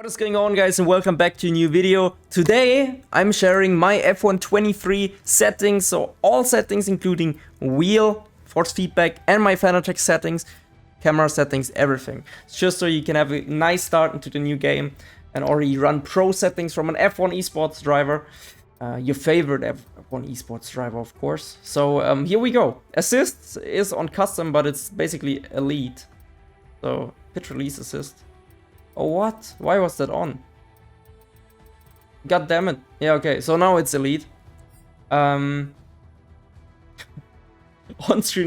What is going on, guys, and welcome back to a new video. Today I'm sharing my F1 23 settings, so all settings including wheel, force feedback, and my Fanatec settings, camera settings, everything. It's just so you can have a nice start into the new game and already run pro settings from an F1 esports driver, your favorite F1 esports driver, of course. So here we go. Assist is on custom, but it's basically elite. So pitch release assist. Oh, what? Why was that on? God damn it. Yeah, okay, so now it's elite. On-screen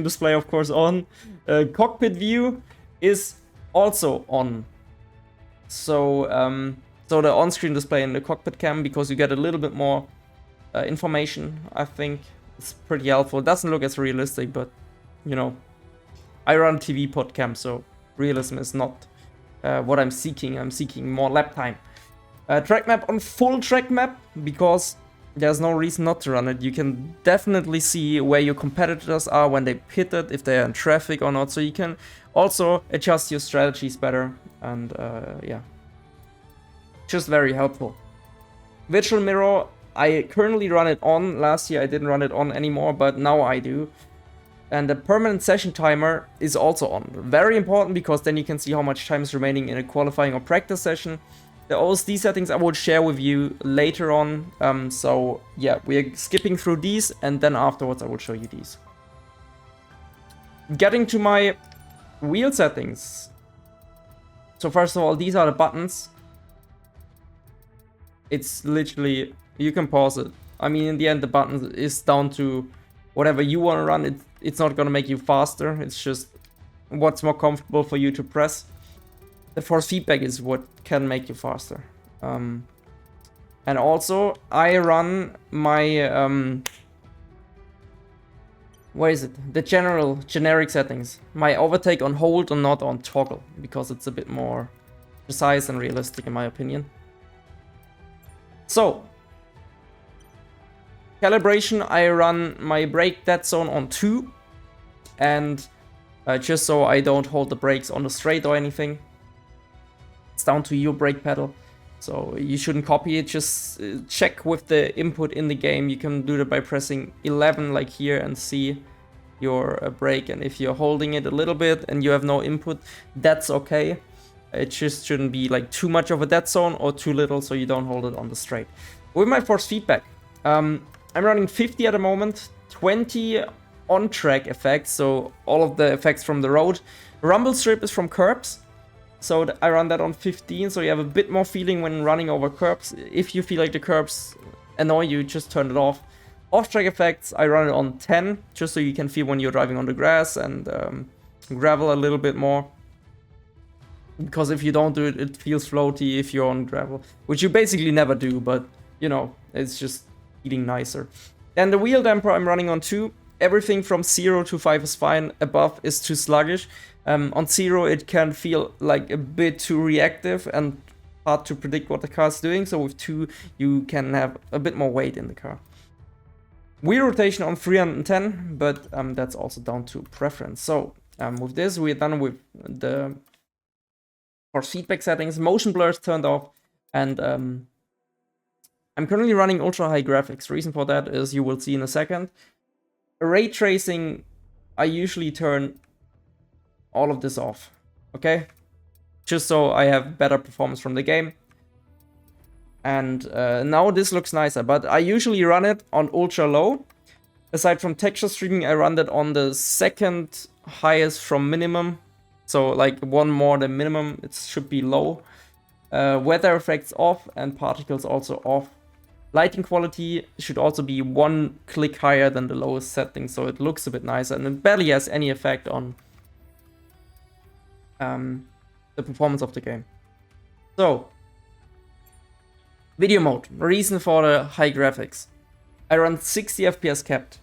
display, of course, on. Cockpit view is also on. So, so the on-screen display in the cockpit cam, because you get a little bit more information, I think. It's pretty helpful. It doesn't look as realistic, but, you know, I run TV pod cam, so realism is not what I'm seeking. I'm seeking more lap time. Track map on full track map, because there's no reason not to run it. You can definitely see where your competitors are when they pitted, if they are in traffic or not, so you can also adjust your strategies better, and yeah, just very helpful. Virtual mirror, I currently run it on. Last year I didn't run it on anymore, but now I do. And the permanent session timer is also on. Very important, because then you can see how much time is remaining in a qualifying or practice session. The OSD settings I will share with you later on. So yeah, we're skipping through these, and then afterwards I will show you these. Getting to my wheel settings. So first of all, these are the buttons. It's literally, you can pause it. I mean, in the end, the button is down to whatever you want to run. It's not going to make you faster. It's just what's more comfortable for you to press. The force feedback is what can make you faster. And also, I run my, where is it? The generic settings. My overtake on hold and not on toggle, because it's a bit more precise and realistic in my opinion. So, calibration, I run my brake dead zone on 2, and just so I don't hold the brakes on the straight or anything. It's down to your brake pedal, so you shouldn't copy it. Just check with the input in the game. You can do that by pressing 11 like here and see your brake, and if you're holding it a little bit and you have no input, that's okay. It just shouldn't be like too much of a dead zone or too little, so you don't hold it on the straight. With my force feedback, I'm running 50 at the moment, 20 on-track effects, so all of the effects from the road. Rumble strip is from curbs, so I run that on 15, so you have a bit more feeling when running over curbs. If you feel like the curbs annoy you, just turn it off. Off-track effects, I run it on 10, just so you can feel when you're driving on the grass and gravel a little bit more. Because if you don't do it, it feels floaty if you're on gravel, which you basically never do, but, you know, it's just feeling nicer. And the wheel damper I'm running on 2. Everything from 0 to 5 is fine. Above is too sluggish. On 0 it can feel like a bit too reactive and hard to predict what the car is doing. So with 2 you can have a bit more weight in the car. Wheel rotation on 310, but that's also down to preference. So with this we're done with the force feedback settings. Motion blur is turned off, and I'm currently running ultra high graphics. Reason for that is you will see in a second. Ray tracing, I usually turn all of this off, okay? Just so I have better performance from the game. And now this looks nicer, but I usually run it on ultra low. Aside from texture streaming, I run that on the second highest from minimum. So like one more than minimum, it should be low. Weather effects off and particles also off. Lighting quality should also be one click higher than the lowest setting, so it looks a bit nicer, and it barely has any effect on the performance of the game. So, video mode, reason for the high graphics. I run 60 FPS capped.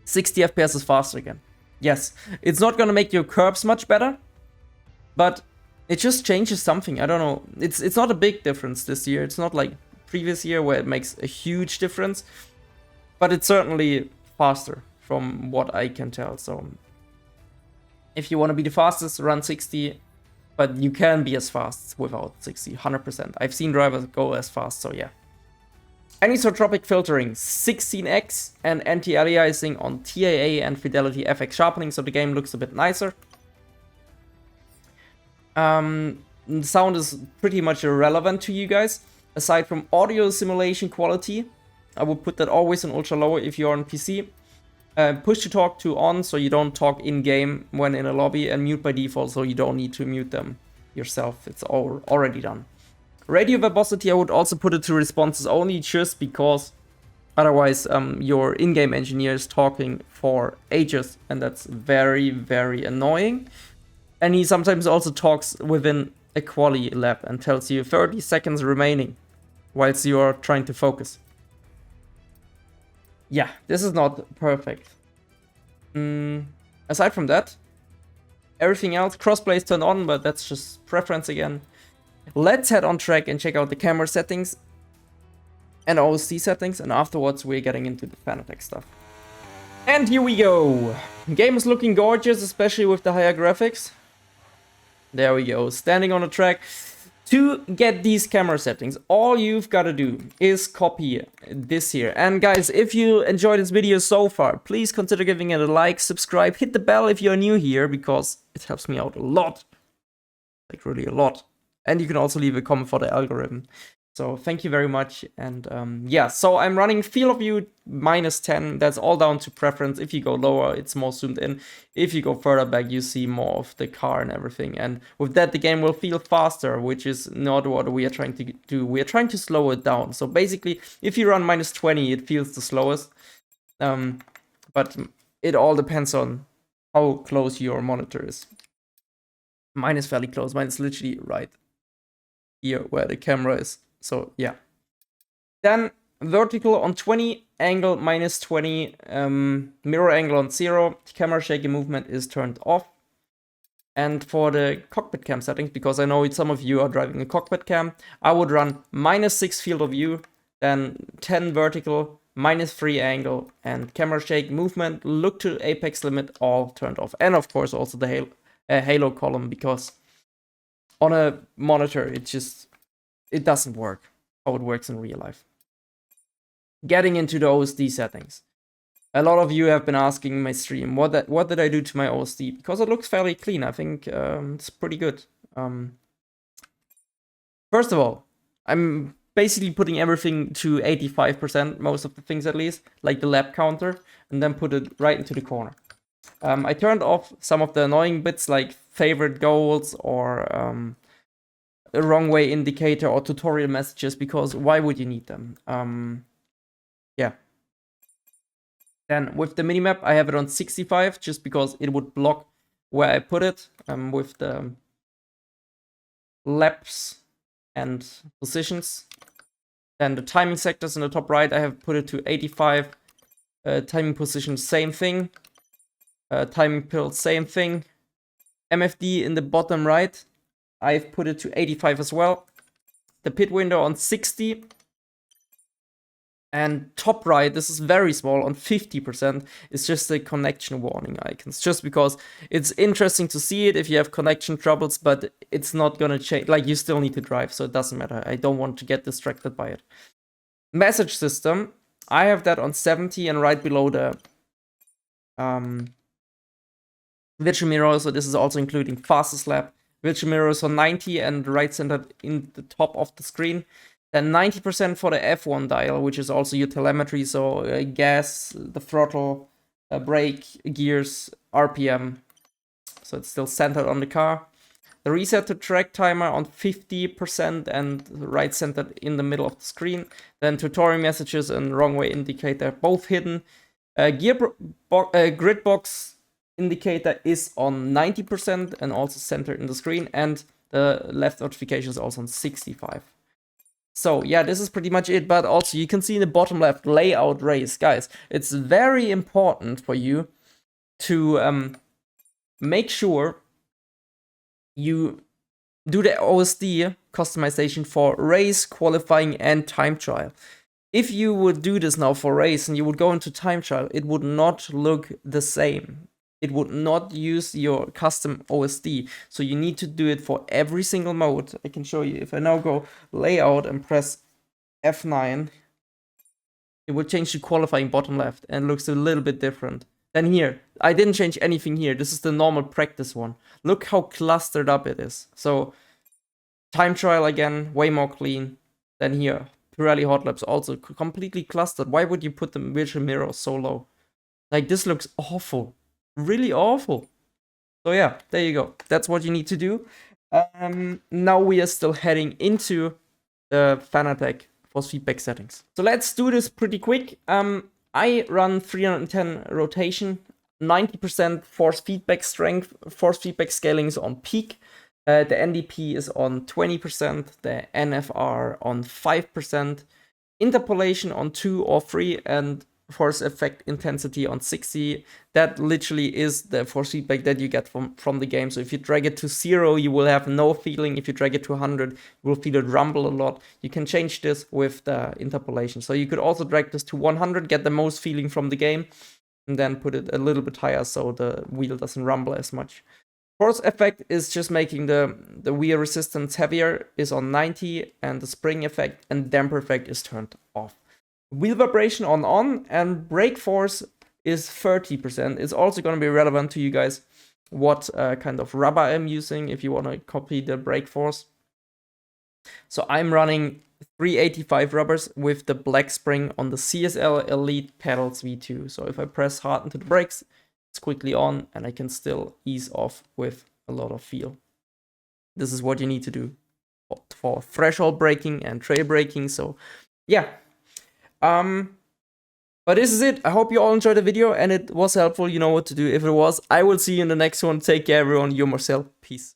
60 FPS is faster again. Yes, it's not gonna make your curbs much better, but it just changes something. I don't know. It's not a big difference this year. It's not like previous year where it makes a huge difference, but it's certainly faster from what I can tell. So if you want to be the fastest, run 60 But you can be as fast without 60, 100%. I've seen drivers go as fast, so yeah. Anisotropic filtering, 16x, and anti-aliasing on TAA and Fidelity FX sharpening, so the game looks a bit nicer. Sound is pretty much irrelevant to you guys. Aside from audio simulation quality, I would put that always on ultra low if you're on PC. Push to talk to on, so you don't talk in-game when in a lobby, and mute by default, so you don't need to mute them yourself. It's already done. Radio verbosity, I would also put it to responses only, just because otherwise your in-game engineer is talking for ages, and that's very, very annoying. And he sometimes also talks within a quali lap and tells you 30 seconds remaining whilst you are trying to focus. Yeah, this is not perfect. Aside from that, everything else, crossplay is turned on, but that's just preference again. Let's head on track and check out the camera settings and OSD settings, and afterwards we're getting into the Fanatec stuff. And here we go! Game is looking gorgeous, especially with the higher graphics. There we go, standing on the track. To get these camera settings, all you've got to do is copy this here. And guys, if you enjoyed this video so far, please consider giving it a like, subscribe, hit the bell if you're new here, because it helps me out a lot. Like, really a lot. And you can also leave a comment for the algorithm. So thank you very much. And yeah, so I'm running field of view -10. That's all down to preference. If you go lower, it's more zoomed in. If you go further back, you see more of the car and everything. And with that, the game will feel faster, which is not what we are trying to do. We are trying to slow it down. So basically, if you run -20, it feels the slowest. But it all depends on how close your monitor is. Mine is fairly close. Mine is literally right here where the camera is. So yeah. Then vertical on 20, angle -20, mirror angle on 0, camera shaky movement is turned off. And for the cockpit cam settings, because I know some of you are driving a cockpit cam, I would run -6 field of view, then 10 vertical, -3 angle, and camera shake movement, look to apex limit, all turned off. And of course also the halo column, because on a monitor it doesn't work how it works in real life. Getting into the OSD settings. A lot of you have been asking in my stream, what did I do to my OSD? Because it looks fairly clean. I think it's pretty good. First of all, I'm basically putting everything to 85%, most of the things at least, like the lap counter, and then put it right into the corner. I turned off some of the annoying bits like favorite goals or a wrong way indicator or tutorial messages, because why would you need them? Yeah. Then with the minimap, I have it on 65 just because it would block where I put it with the laps and positions. Then the timing sectors in the top right, I have put it to 85. Timing position, same thing. Timing pill, same thing. MFD in the bottom right, I've put it to 85 as well. The pit window on 60. And top right, this is very small, on 50%, is just the connection warning icons. Just because it's interesting to see it if you have connection troubles, but it's not gonna change. Like, you still need to drive, so it doesn't matter. I don't want to get distracted by it. Message system, I have that on 70 and right below the virtual mirror, so this is also including fastest lap. Virtual mirrors on 90 and right centered in the top of the screen. Then 90% for the F1 dial, which is also your telemetry, so gas, the throttle, brake, gears, RPM. So it's still centered on the car. The reset to track timer on 50% and right centered in the middle of the screen. Then tutorial messages and wrong way indicator, both hidden. Grid box indicator is on 90% and also centered in the screen, and the left notification is also on 65. So yeah, this is pretty much it, but also you can see in the bottom left, layout race. Guys, it's very important for you to make sure you do the OSD customization for race, qualifying, and time trial. If you would do this now for race and you would go into time trial, it would not look the same. it would not use your custom OSD. So you need to do it for every single mode. I can show you. If I now go layout and press F9, it will change the qualifying bottom left and looks a little bit different. Then here, I didn't change anything here. This is the normal practice one. Look how clustered up it is. So time trial again, way more clean than here. Pirelli hot laps also completely clustered. Why would you put the visual mirror so low? Like, this looks awful. Really awful. So yeah, there you go. That's what you need to do. Now we are still heading into the Fanatec force feedback settings. So let's do this pretty quick. I run 310 rotation, 90% force feedback strength, force feedback scaling is on peak. The NDP is on 20%, the NFR on 5%, interpolation on 2 or 3, and force effect intensity on 60. That literally is the force feedback that you get from the game. So if you drag it to 0, you will have no feeling. If you drag it to 100, you will feel it rumble a lot. You can change this with the interpolation. So you could also drag this to 100, get the most feeling from the game, and then put it a little bit higher so the wheel doesn't rumble as much. Force effect is just making the wheel resistance heavier, is on 90, and the spring effect and damper effect is turned off. Wheel vibration on, and brake force is 30%. It's also going to be relevant to you guys what kind of rubber I'm using if you want to copy the brake force. So I'm running 385 rubbers with the black spring on the CSL Elite Pedals V2. So if I press hard into the brakes, it's quickly on and I can still ease off with a lot of feel. This is what you need to do for threshold braking and trail braking. So yeah. But this is it. I hope you all enjoyed the video and it was helpful. You know what to do. If it was, I will see you in the next one. Take care, everyone. You're Marcel. Peace.